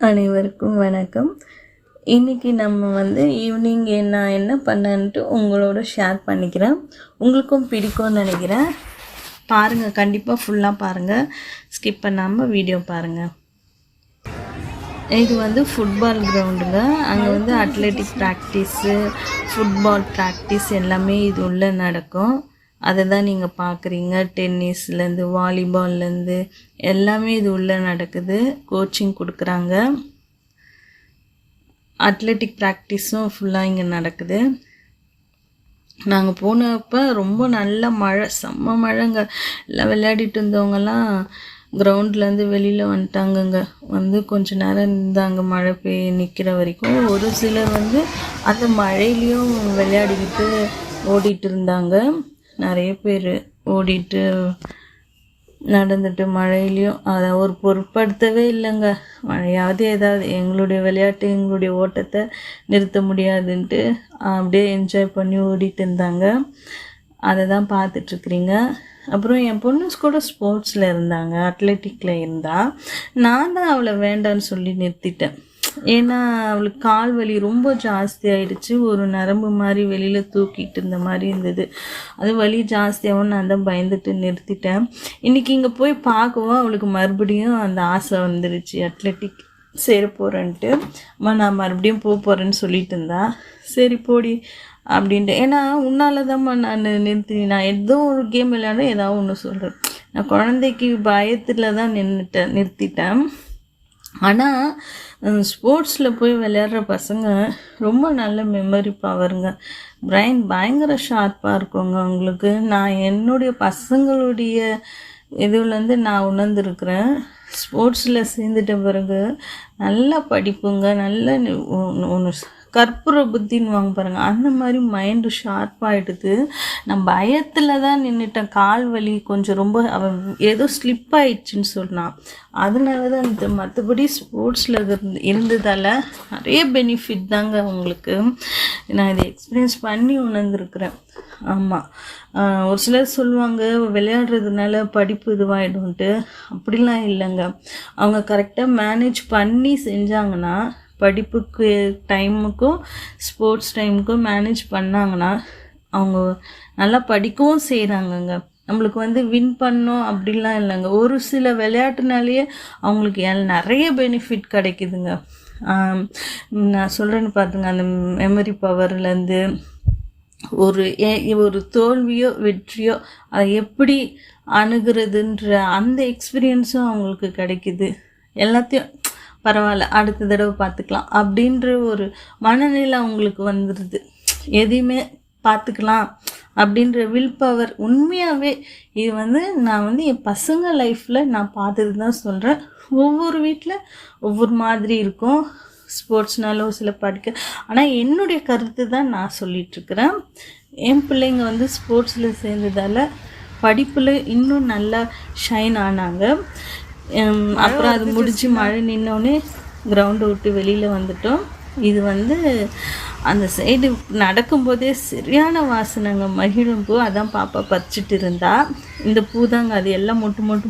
அனைவருக்கும் வணக்கம். இன்றைக்கி நம்ம ஈவினிங் நான் என்ன பண்ணேன்ட்டு உங்களோட ஷேர் பண்ணிக்கிறேன். உங்களுக்கும் பிடிக்கும்னு நினைக்கிறேன். பாருங்கள், கண்டிப்பாக ஃபுல்லாக பாருங்கள், ஸ்கிப் பண்ணாமல் வீடியோ பாருங்கள். இது ஃபுட்பால் கிரவுண்டுங்க. அங்கே அத்லெட்டிக் ப்ராக்டிஸு, ஃபுட்பால் ப்ராக்டிஸ் எல்லாமே இது உள்ளே நடக்கும். அதை தான் நீங்கள் பார்க்குறீங்க. டென்னிஸ்லேருந்து வாலிபால்லேருந்து எல்லாமே இது உள்ளே நடக்குது. கோச்சிங் கொடுக்குறாங்க. அத்லெட்டிக் ப்ராக்டிஸும் ஃபுல்லாக இங்கே நடக்குது. நாங்கள் போனப்போ ரொம்ப நல்ல மழை, செம்ம மழைங்க. எல்லாம் விளையாடிட்டு இருந்தவங்கலாம் கிரவுண்ட்லேருந்து வெளியில் வந்துட்டாங்கங்க. கொஞ்ச நேரம் இருந்தாங்க மழை நிற்கிற வரைக்கும். ஒரு சிலர் அந்த மழையிலையும் விளையாடிக்கிட்டு ஓடிட்டு இருந்தாங்க. நிறைய பேர் ஓடிட்டு நடந்துட்டு மழையிலையும் அதை ஒரு பொருட்படுத்தவே இல்லைங்க. மழையாவது ஏதாவது எங்களுடைய விளையாட்டு, எங்களுடைய ஓட்டத்தை நிறுத்த முடியாதுன்ட்டு அப்படியே என்ஜாய் பண்ணி ஓடிட்டு இருந்தாங்க. அதை தான் பார்த்துட்ருக்குறீங்க. அப்புறம் என் பொண்ணு கூட ஸ்போர்ட்ஸில் இருந்தாங்க, அத்லெட்டிக்கில் இருந்தால். நான் தான் அவளை வேண்டான்னு சொல்லி நிறுத்திட்டேன். ஏன்னா அவளுக்கு கால் வலி ரொம்ப ஜாஸ்தி ஆகிடுச்சு. ஒரு நரம்பு மாதிரி வெளியில் தூக்கிட்டு இருந்த மாதிரி இருந்தது. அது வலி ஜாஸ்தியாகவும் நான் தான் பயந்துட்டு நிறுத்திட்டேன். இன்றைக்கி இங்கே போய் பார்க்கவும் அவளுக்கு மறுபடியும் அந்த ஆசை வந்துடுச்சு, அத்லெட்டிக் சேர போகிறேன்ட்டு. நான் மறுபடியும் போகிறேன்னு சொல்லிட்டு இருந்தா. சரி போடி அப்படின்ட்டு. ஏன்னா உன்னால தான் நான் நான் ஏதோ ஒரு கேம் விளையாட ஏதாவது ஒன்று சொல்கிறேன். நான் குழந்தைக்கு பயத்தில் தான் நிறுத்திட்டேன். ஆனால் ஸ்போர்ட்ஸில் போய் விளையாடுற பசங்க ரொம்ப நல்ல மெமரி பவருங்க. பிரைன் பயங்கர ஷார்ப்பாக இருக்குங்க அவங்களுக்கு. நான் என்னுடைய பசங்களுடைய இதுலேருந்து நான் உணர்ந்துருக்கிறேன். ஸ்போர்ட்ஸில் சேர்ந்துட்ட பிறகு நல்லா படிப்புங்க, நல்ல ஒன்று கற்பூர புத்தின்னு வாங்க பாருங்கள், அந்த மாதிரி மைண்டு ஷார்ப்பாகிடுது. நான் பயத்தில் தான் நின்றுட்டேன். கால் வலி கொஞ்சம் ரொம்ப அவன் ஏதோ ஸ்லிப் ஆயிடுச்சுன்னு சொன்னான். அதனால தான் இது. மற்றபடி ஸ்போர்ட்ஸில் இருந்ததால் நிறைய பெனிஃபிட் தாங்க அவங்களுக்கு. நான் இதை எக்ஸ்பீரியன்ஸ் பண்ணி உணர்ந்துருக்குறேன். ஆமாம், ஒரு சிலர் சொல்லுவாங்க விளையாடுறதுனால படிப்பு இதுவாகிடும்ன்ட்டு. அப்படிலாம் இல்லைங்க. அவங்க கரெக்டாக மேனேஜ் பண்ணி செஞ்சாங்கன்னா, படிப்புக்கு டைமுக்கும் ஸ்போர்ட்ஸ் டைமுக்கும் மேனேஜ் பண்ணாங்கன்னா அவங்க நல்லா படிக்கவும் செய்கிறாங்கங்க. நம்மளுக்கு வின் பண்ணோம் அப்படிலாம் இல்லைங்க. ஒரு சில விளையாட்டுனாலேயே அவங்களுக்கு நிறைய பெனிஃபிட் கிடைக்குதுங்க. நான் சொல்கிறேன்னு பார்த்துங்க, அந்த மெமரி பவர்லேருந்து ஒரு தோல்வியோ வெற்றியோ அதை எப்படி அணுகிறதுன்ற அந்த எக்ஸ்பீரியன்ஸும் அவங்களுக்கு கிடைக்குது. எல்லாத்தையும் பரவாயில்ல, அடுத்த தடவை பார்த்துக்கலாம் அப்படின்ற ஒரு மனநிலை அவங்களுக்கு வந்துடுது. எதையுமே பார்த்துக்கலாம் அப்படின்ற வில் பவர். உண்மையாகவே இது நான் என் பசங்க லைஃப்பில் நான் பார்த்தது தான் சொல்கிறேன். ஒவ்வொரு வீட்டில் ஒவ்வொரு மாதிரி இருக்கும். ஸ்போர்ட்ஸ்னால ஒரு சில படிக்க, ஆனால் என்னுடைய கருத்து தான் நான் சொல்லிகிட்ருக்கிறேன். என் பிள்ளைங்க ஸ்போர்ட்ஸில் சேர்ந்ததால் படிப்பில் இன்னும் நல்லா ஷைன் ஆனாங்க. அப்புறம் அது முடிச்சு மழை நின்னோடனே கிரவுண்டை விட்டு வெளியில் வந்துட்டோம். இது அந்த சைடு நடக்கும்போதே சரியான வாசனைங்க, மகிழும் பூ. அதான் பாப்பா பறிச்சிட்டு இருந்தா. இந்த பூ தாங்க, அது எல்லாம்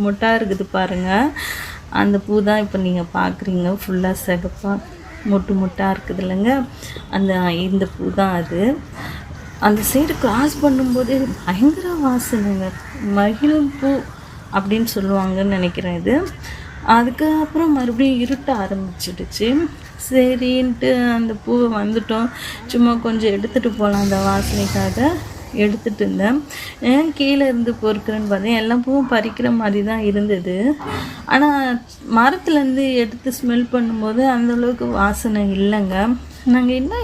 மொட்டாக இருக்குது பாருங்கள். அந்த பூ தான் இப்போ நீங்கள் பார்க்குறீங்க. ஃபுல்லாக சிகப்பாக மொட்டாக இருக்குது இல்லைங்க, இந்த பூ தான் அது. அந்த சைடு கிராஸ் பண்ணும்போதே பயங்கர வாசனைங்க, மகிழும் பூ அப்படின்னு சொல்லுவாங்கன்னு நினைக்கிறேன் இது. அதுக்கப்புறம் மறுபடியும் இருட்ட ஆரம்பிச்சிடுச்சு. சரின்ட்டு அந்த பூவை வந்துட்டோம். சும்மா கொஞ்சம் எடுத்துகிட்டு போகலாம் அந்த வாசனைக்காக எடுத்துகிட்டு இருந்தேன். ஏன் கீழே இருந்து பொறுக்கிறேன்னு பார்த்தேன், எல்லா பூவும் பறிக்கிற மாதிரி தான் இருந்தது. ஆனால் மரத்துலேருந்து எடுத்து ஸ்மெல் பண்ணும்போது அந்தளவுக்கு வாசனை இல்லைங்க. நாங்கள் என்ன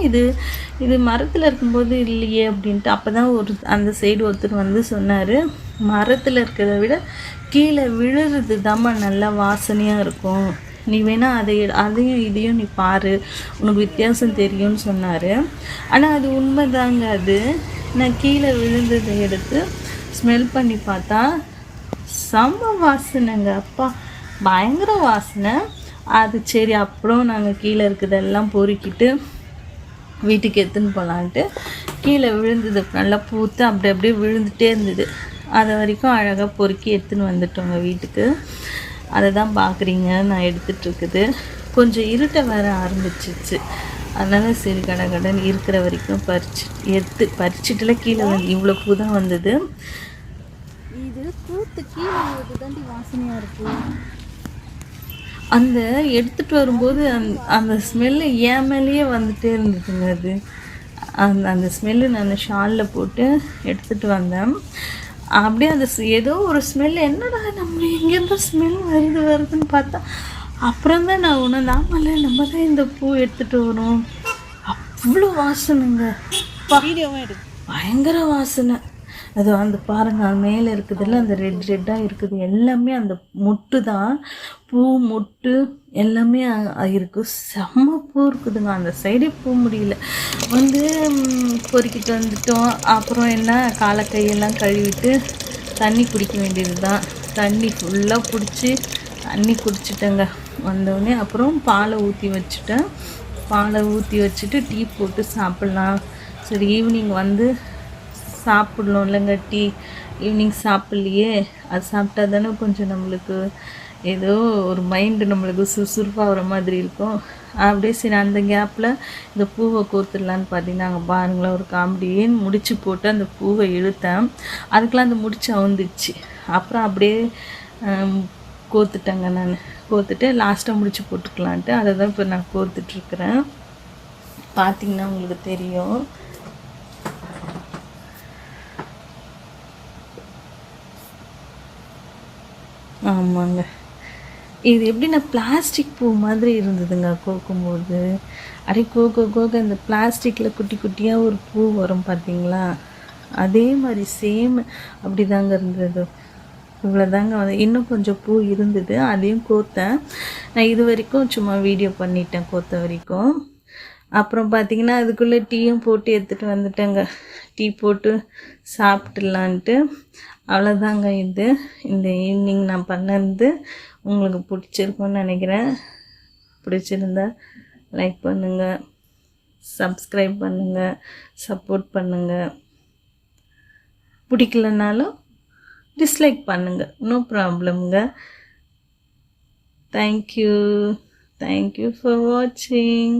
இது மரத்தில் இருக்கும்போது இல்லையே அப்படின்ட்டு. அப்போ தான் அந்த சைடு ஒருத்தர் சொன்னார், மரத்தில் இருக்கிறத விட கீழே விழுறது தாம்மா நல்லா வாசனையாக இருக்கும், நீ வேணால் அதையும் இதையும் நீ பாரு, உனக்கு வித்தியாசம் தெரியும்னு சொன்னார். ஆனால் அது உண்மைதாங்க. அது நான் கீழே விழுந்ததை எடுத்து ஸ்மெல் பண்ணி பார்த்தா செம்ம வாசனைங்க. அப்பா பயங்கர வாசனை. அது சரி, அப்புறம் நாங்கள் கீழே இருக்கிறதெல்லாம் பொறுக்கிட்டு வீட்டுக்கு எடுத்துன்னு போகலான்ட்டு கீழே விழுந்தது நல்லா பூத்து அப்படியே விழுந்துகிட்டே இருந்தது. அது வரைக்கும் அழகாக பொறுக்கி எடுத்துன்னு வந்துட்டோங்க வீட்டுக்கு. அதை தான் பார்க்குறீங்க நான் எடுத்துகிட்ருக்குது. கொஞ்சம் இருட்ட வர ஆரம்பிச்சிச்சு. அதனால் சரி கடன் இருக்கிற வரைக்கும் பறிச்சுட்டுல கீழே வந்து இவ்வளோ பூ தான் வந்தது. இது பூத்து கீழே தாண்டி வாசனையாக இருக்குது. அந்த எடுத்துகிட்டு வரும்போது அந்த ஸ்மெல்லு என் மேலேயே வந்துகிட்டே இருந்ததுங்க. அது அந்த ஸ்மெல்லு நான் ஷாலில் போட்டு எடுத்துகிட்டு வந்தேன். அப்படியே அந்த ஏதோ ஒரு ஸ்மெல், என்னடா நம்ம எங்கேருந்தோ ஸ்மெல் வருதுன்னு பார்த்தா அப்புறம் தான் நான் உணர்ந்தேன், ஆமாம்ல நம்ம தான் இந்த பூ எடுத்துகிட்டு வரோம். அவ்வளோ வாசனைங்க, பயங்கர வாசனை. அது அந்த பாருங்க, அது மேலே இருக்குதுல்ல அந்த ரெட்டாக இருக்குது, எல்லாமே அந்த மொட்டு தான், பூ மொட்டு எல்லாமே இருக்குது. செம்ம பூ இருக்குதுங்க. அந்த சைடே போக முடியல. வந்து பொறுக்கிட்டு வந்துட்டோம். அப்புறம் என்ன, காலை கையெல்லாம் கழுவிட்டு தண்ணி குடிக்க வேண்டியது தான். தண்ணி ஃபுல்லாக பிடிச்சி தண்ணி குடிச்சிட்டேங்க வந்தோடனே. அப்புறம் பாலை ஊற்றி வச்சுட்டு டீ போட்டு சாப்பிட்லாம். சரி ஈவினிங் வந்து சாப்பிட்ணும் இல்லைங்க டீ. ஈவினிங் சாப்பிட்லையே, அது சாப்பிட்டா தானே கொஞ்சம் நம்மளுக்கு ஏதோ ஒரு மைண்டு நம்மளுக்கு சுறுசுறுப்பாகிற மாதிரி இருக்கும். அப்படியே சரி அந்த கேப்பில் இந்த பூவை கோத்துடலான்னு பார்த்தீங்கன்னா அங்கே பாருங்களேன் ஒரு காமெடின்னு முடிச்சு போட்டு அந்த பூவை இழுத்தேன். அதுக்கெலாம் அந்த முடிச்சு அவுந்துச்சு. அப்புறம் அப்படியே கோத்துட்டேங்க. நான் கோத்துட்டு லாஸ்ட்டாக முடிச்சு போட்டுக்கலான்ட்டு அதை தான் இப்போ நான் கோத்துட்ருக்குறேன். பார்த்திங்கன்னா உங்களுக்கு தெரியும். ஆமாங்க, இது எப்படின்னா பிளாஸ்டிக் பூ மாதிரி இருந்ததுங்க கோக்கும்போது. அப்படியே கோக்க இந்த பிளாஸ்டிக்கில் குட்டி குட்டியாக ஒரு பூ வரும் பார்த்தீங்களா, அதே மாதிரி சேம் அப்படி தாங்க இருந்தது. இவ்வளோதாங்க வந்து இன்னும் கொஞ்சம் பூ இருந்தது, அதையும் கோத்தேன். நான் இது வரைக்கும் சும்மா வீடியோ பண்ணிட்டேன் கோத்த வரைக்கும். அப்புறம் பார்த்திங்கன்னா அதுக்குள்ளே டீயும் போட்டு எடுத்துகிட்டு வந்துட்டேங்க. டீ போட்டு சாப்பிட்டுலான்ட்டு. அவ்வளோதாங்க. இந்த ஈவினிங் நான் பண்ணது உங்களுக்கு பிடிச்சிருக்குன்னு நினைக்கிறேன். பிடிச்சிருந்தா லைக் பண்ணுங்கள், சப்ஸ்கிரைப் பண்ணுங்கள், சப்போர்ட் பண்ணுங்கள். பிடிக்கலனாலும் டிஸ்லைக் பண்ணுங்கள், நோ ப்ராப்ளம்ங்க. தேங்க்யூ ஃபார் வாட்சிங்.